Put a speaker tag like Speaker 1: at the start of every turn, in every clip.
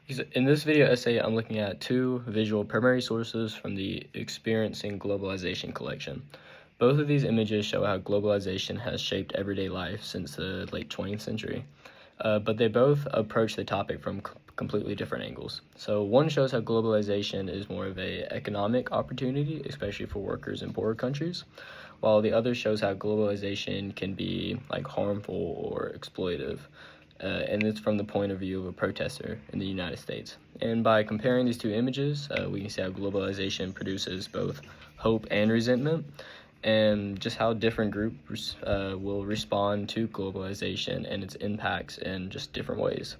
Speaker 1: In this video essay, I'm looking at two visual primary sources from the Experiencing Globalization collection. Both of these images show how globalization has shaped everyday life since the late 20th century, but they both approach the topic from completely different angles. So one shows how globalization is more of an economic opportunity, especially for workers in poorer countries, while the other shows how globalization can be harmful or exploitive. And it's from the point of view of a protester in the United States. And by comparing these two images, we can see how globalization produces both hope and resentment, and just how different groups will respond to globalization and its impacts in just different ways.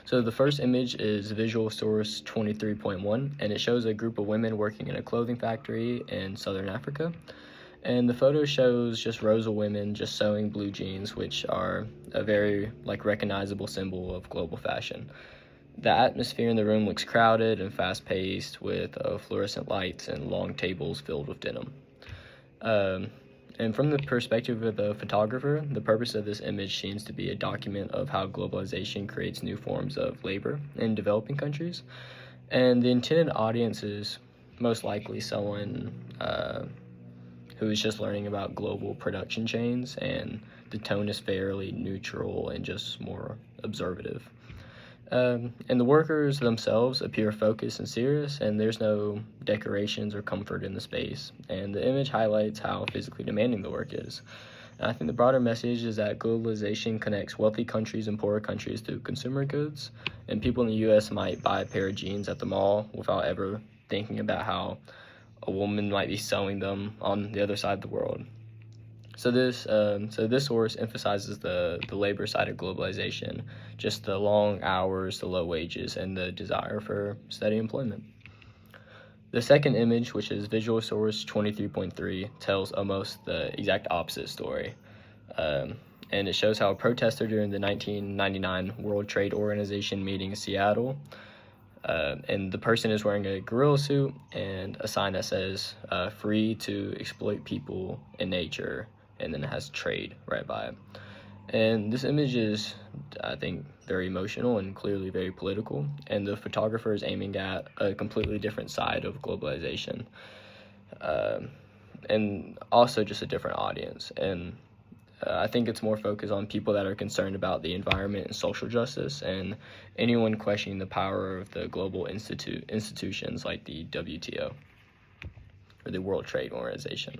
Speaker 1: So the first image is Visual Source 23.1, and it shows a group of women working in a clothing factory in southern Africa. And the photo shows just rows of women just sewing blue jeans, which are a very recognizable symbol of global fashion. The atmosphere in the room looks crowded and fast-paced, with fluorescent lights and long tables filled with denim. And from the perspective of the photographer, the purpose of this image seems to be a document of how globalization creates new forms of labor in developing countries. And the intended audience is most likely someone who is just learning about global production chains, and the tone is fairly neutral and just more observative. And the workers themselves appear focused and serious, and there's no decorations or comfort in the space. And the image highlights how physically demanding the work is. And I think the broader message is that globalization connects wealthy countries and poorer countries through consumer goods, and people in the U.S. might buy a pair of jeans at the mall without ever thinking about how a woman might be sewing them on the other side of the world. So this source emphasizes the labor side of globalization, just the long hours, the low wages, and the desire for steady employment. The second image, which is Visual Source 23.3, tells almost the exact opposite story. And it shows how a protester during the 1999 World Trade Organization meeting in Seattle, and the person is wearing a gorilla suit and a sign that says free to exploit people in nature, and then it has trade right by it. And this image is, I think, very emotional and clearly very political, and the photographer is aiming at a completely different side of globalization, and also just a different audience. And I think it's more focused on people that are concerned about the environment and social justice, and anyone questioning the power of the global institutions like the WTO, or the World Trade Organization.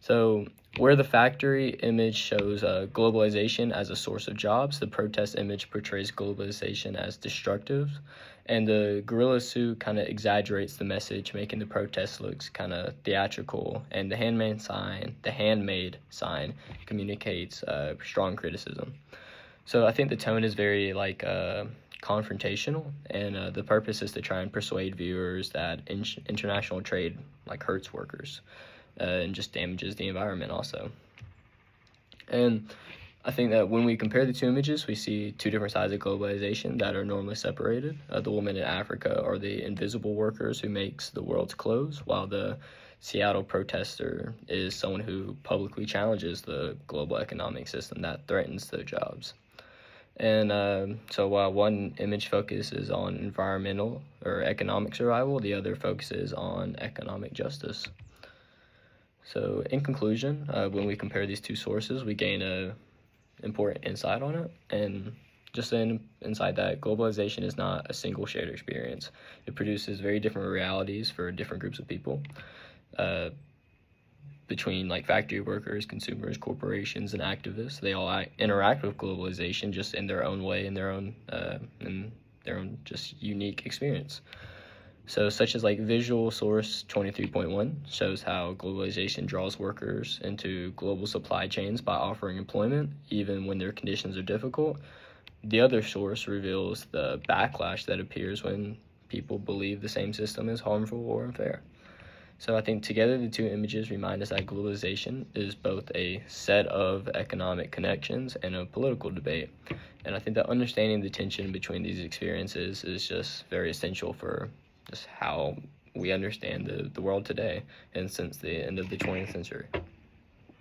Speaker 1: So where the factory image shows globalization as a source of jobs, the protest image portrays globalization as destructive, and the gorilla suit kind of exaggerates the message, making the protest looks kind of theatrical, and the handmade sign communicates strong criticism. So I think the tone is very confrontational, and the purpose is to try and persuade viewers that international trade hurts workers, and just damages the environment also. And I think that when we compare the two images, we see two different sides of globalization that are normally separated. The woman in Africa are the invisible workers who makes the world's clothes, while the Seattle protester is someone who publicly challenges the global economic system that threatens their jobs. And so while one image focuses on environmental or economic survival, the other focuses on economic justice. So in conclusion, when we compare these two sources, we gain a important insight on it, and just an insight that globalization is not a single shared experience. It produces very different realities for different groups of people, between factory workers, consumers, corporations, and activists. They all interact with globalization just in their own way, in their own just unique experience. So such as Visual Source 23.1 shows how globalization draws workers into global supply chains by offering employment even when their conditions are difficult. The other source reveals the backlash that appears when people believe the same system is harmful or unfair. So I think together the two images remind us that globalization is both a set of economic connections and a political debate. And I think that understanding the tension between these experiences is just very essential for just how we understand the world today and since the end of the 20th century.